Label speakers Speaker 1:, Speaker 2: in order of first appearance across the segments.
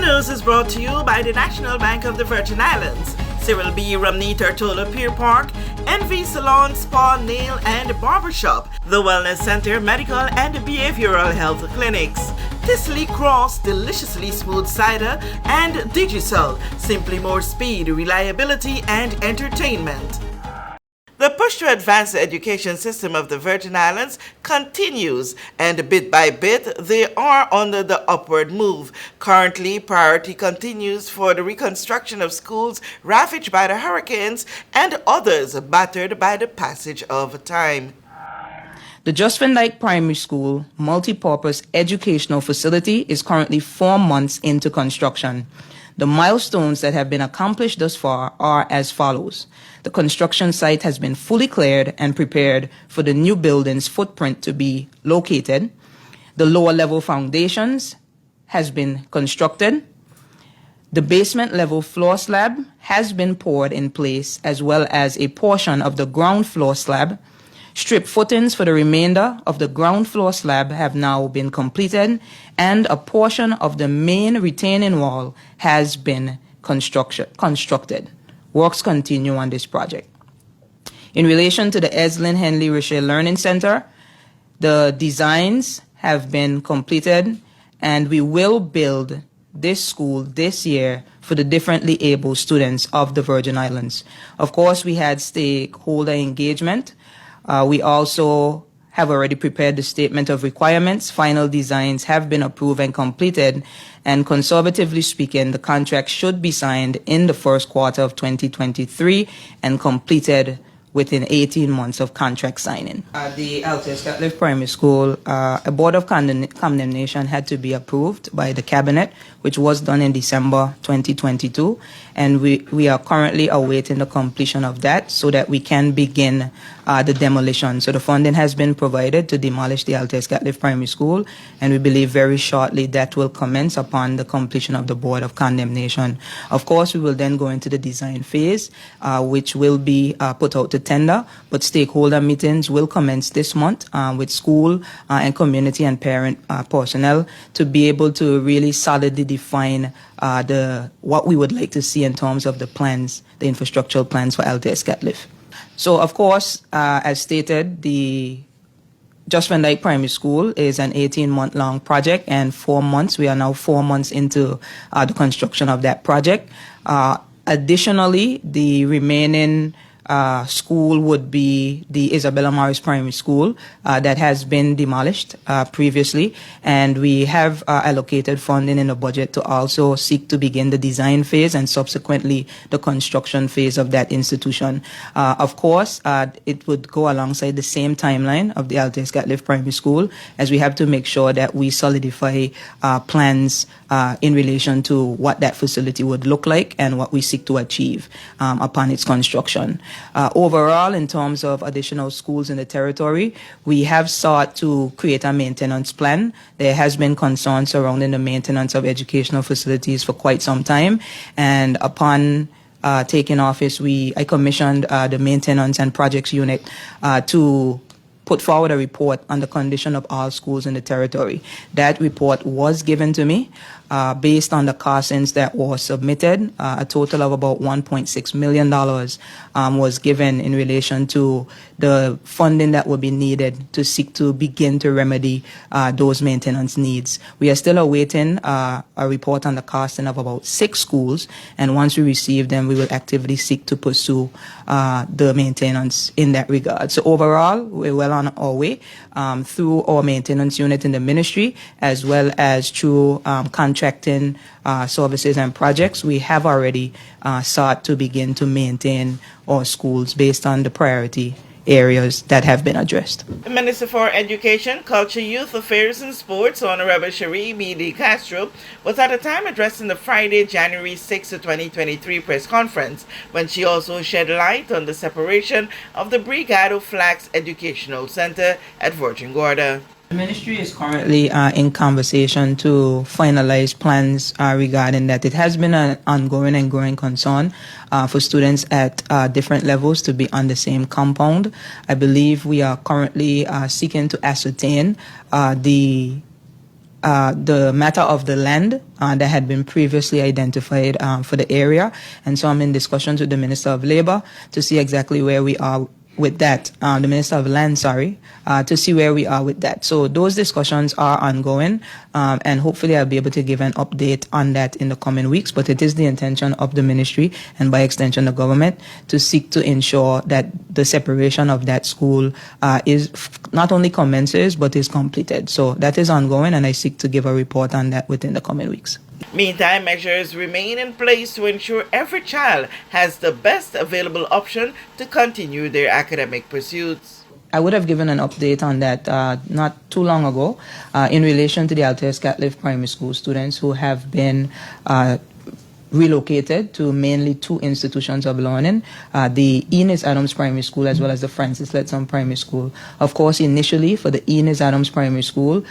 Speaker 1: news is brought to you by the National Bank of the Virgin Islands, Cyril B. Romney Tortola Pier Park, NV Salon, Spa, Nail and Barbershop, the Wellness Center, Medical and Behavioral Health Clinics, Tisley Cross, Deliciously Smooth Cider, and Digicel, simply more speed, reliability and entertainment. The push to advance the education system of the Virgin Islands continues, and bit by bit they are on the upward move. Currently, priority continues for the reconstruction of schools ravaged by the hurricanes and others battered by the passage of time.
Speaker 2: The Just Van Dyke Primary School multi-purpose educational facility is currently 4 months into construction. The milestones that have been accomplished thus far are as follows. The construction site has been fully cleared and prepared for the new building's footprint to be located. The lower level foundations has been constructed. The basement level floor slab has been poured in place, as well as a portion of the ground floor slab. Strip footings for the remainder of the ground floor slab have now been completed, and a portion of the main retaining wall has been constructed. Works continue on this project. In relation to the Eslin Henley Richey Learning Center, the designs have been completed, and we will build this school this year for the differently able students of the Virgin Islands. Of course, we had stakeholder engagement. We also have already prepared the statement of requirements. Final designs have been approved and completed, and conservatively speaking, the contract should be signed in the first quarter of 2023 and completed within 18 months of contract signing. At the Altius Catliff Primary School, a board of condemnation had to be approved by the cabinet, which was done in December 2022, and we are currently awaiting the completion of that so that we can begin the demolition. So the funding has been provided to demolish the Altius Catliff Primary School, and we believe very shortly that will commence upon the completion of the board of condemnation. Of course, we will then go into the design phase, which will be put out to tender, but stakeholder meetings will commence this month with school and community and parent personnel to be able to really solidly define what we would like to see in terms of the plans, the infrastructural plans for Altius Catliff. So, of course, as stated, the Just Van Dyke Primary School is an 18-month-long project, and 4 months, we are now 4 months into the construction of that project. Additionally, the remaining school would be the Isabella Morris Primary School that has been demolished previously, and we have allocated funding in the budget to also seek to begin the design phase and subsequently the construction phase of that institution. Of course, it would go alongside the same timeline of the Altius Catliff Primary School, as we have to make sure that we solidify plans in relation to what that facility would look like and what we seek to achieve upon its construction. Overall, in terms of additional schools in the territory, we have sought to create a maintenance plan. There has been concern surrounding the maintenance of educational facilities for quite some time, and upon taking office, I commissioned the maintenance and projects unit to put forward a report on the condition of all schools in the territory. That report was given to me. Based on the costings that were submitted, a total of about $1.6 million was given in relation to the funding that would be needed to seek to begin to remedy those maintenance needs. We are still awaiting a report on the costing of about 6 schools, and once we receive them, we will actively seek to pursue the maintenance in that regard. So overall, we're well on our way through our maintenance unit in the ministry, as well as through contracting services and projects. We have already sought to begin to maintain our schools based on the priority areas that have been addressed.
Speaker 1: The Minister for Education, Culture, Youth Affairs and Sports, Honorable Cherie B.D. Castro, was at the time addressing the Friday, January 6, 2023 press conference, when she also shed light on the separation of the Brigado Flax Educational Center at Virgin Gorda.
Speaker 2: The ministry is currently in conversation to finalize plans regarding that. It has been an ongoing and growing concern for students at different levels to be on the same compound. I believe we are currently seeking to ascertain the the matter of the land that had been previously identified for the area. And so I'm in discussions with the Minister of Labor to see exactly where we are with that, the Minister of Land, to see where we are with that. So those discussions are ongoing, and hopefully I'll be able to give an update on that in the coming weeks. But it is the intention of the ministry, and by extension the government, to seek to ensure that the separation of that school is not only commences, but is completed. So that is ongoing, and I seek to give a report on that within the coming weeks.
Speaker 1: Meantime, measures remain in place to ensure every child has the best available option to continue their academic pursuits.
Speaker 2: I would have given an update on that not too long ago in relation to the Altes Catliff Primary School students who have been relocated to mainly two institutions of learning, the Eunice Adams Primary School as well as the Francis Letson Primary School. Of course, initially for the Eunice Adams Primary School,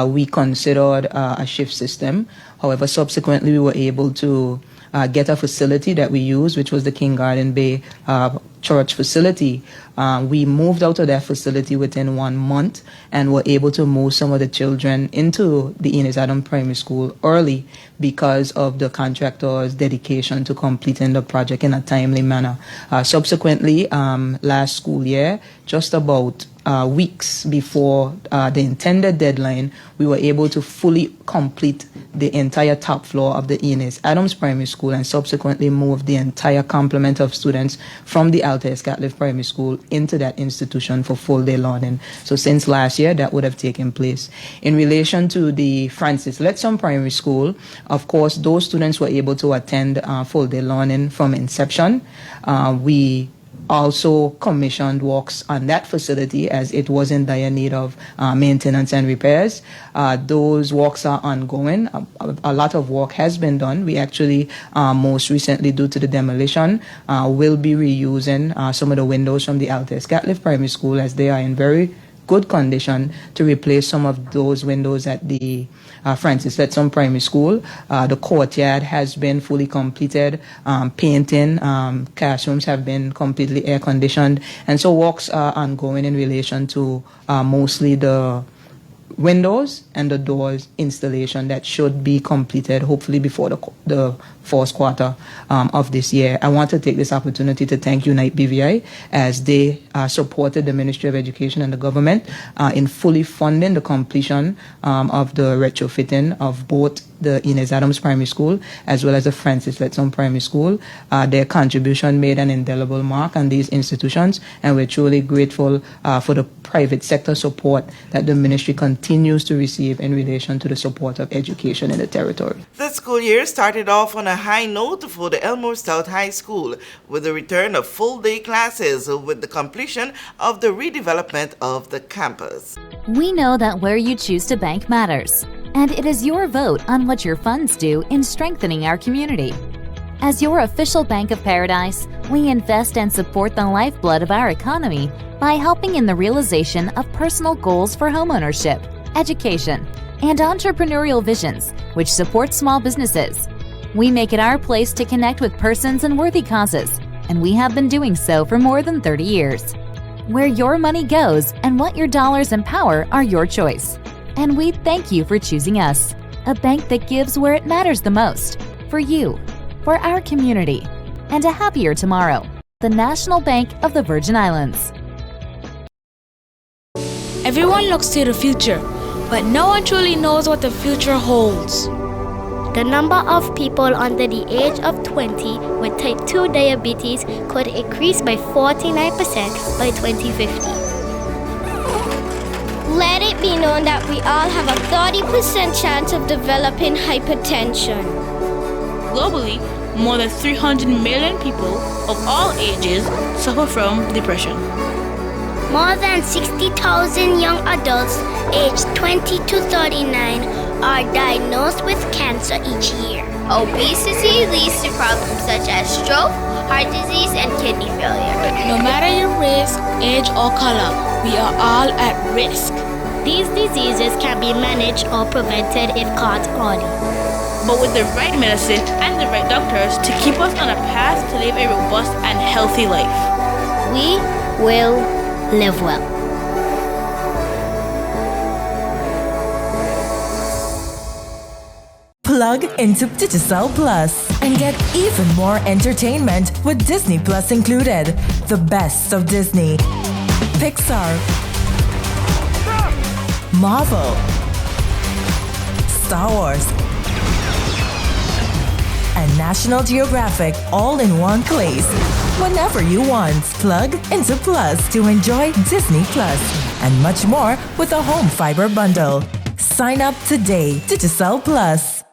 Speaker 2: we considered a shift system. However, subsequently we were able to get a facility that we use, which was the King Garden Bay church facility. We moved out of that facility within 1 month and were able to move some of the children into the Eunice Adams Primary School early because of the contractor's dedication to completing the project in a timely manner. Subsequently, last school year, just about weeks before the intended deadline, we were able to fully complete the entire top floor of the Eunice Adams Primary School and subsequently move the entire complement of students from the Altes Catliff Primary School into that institution for full day learning. So since last year, that would have taken place. In relation to the Francis Letson Primary School, of course, those students were able to attend full day learning from inception. We also commissioned works on that facility as it was in dire need of maintenance and repairs. Those works are ongoing. A lot of work has been done. We actually, most recently, due to the demolition, will be reusing some of the windows from the Altes Catliff Primary School as they are in very good condition to replace some of those windows at the Francis Letson Primary School. The courtyard has been fully completed. Painting, classrooms have been completely air conditioned, and so works are ongoing in relation to mostly the windows and the doors installation that should be completed hopefully before the fourth quarter of this year. I want to take this opportunity to thank Unite BVI as they supported the Ministry of Education and the government in fully funding the completion of the retrofitting of both the Eunice Adams Primary School as well as the Francis Letson Primary School. Their contribution made an indelible mark on these institutions, and we're truly grateful for the private sector support that the ministry continues to receive in relation to the support of education in the territory.
Speaker 1: The school year started off on a high note for the Elmore South High School with the return of full-day classes with the completion of the redevelopment of the campus.
Speaker 3: We know that where you choose to bank matters, and it is your vote on what your funds do in strengthening our community. As your official Bank of Paradise, we invest and support the lifeblood of our economy by helping in the realization of personal goals for homeownership, education, and entrepreneurial visions, which support small businesses. We make it our place to connect with persons and worthy causes, and we have been doing so for more than 30 years. Where your money goes and what your dollars empower are your choice. And we thank you for choosing us, a bank that gives where it matters the most, for you, for our community, and a happier tomorrow. The National Bank of the Virgin Islands.
Speaker 4: Everyone looks to the future, but no one truly knows what the future holds.
Speaker 5: The number of people under the age of 20 with type 2 diabetes could increase by 49% by 2050. Let it be known that we all have a 30% chance of developing hypertension.
Speaker 4: Globally, more than 300 million people of all ages suffer from depression.
Speaker 5: More than 60,000 young adults aged 20 to 39 are diagnosed with cancer each year. Obesity leads to problems such as stroke, heart disease, and kidney failure.
Speaker 4: No matter your race, age, or color, we are all at risk.
Speaker 5: These diseases can be managed or prevented if caught early.
Speaker 4: But with the right medicine and the right doctors to keep us on a path to live a robust and healthy life,
Speaker 5: we will live well.
Speaker 6: Plug into Digicel Plus and get even more entertainment with Disney Plus included. The best of Disney, Pixar, Marvel, Star Wars, and National Geographic all in one place. Whenever you want, plug into Plus to enjoy Disney Plus and much more with a home fiber bundle. Sign up today. Digicel Plus.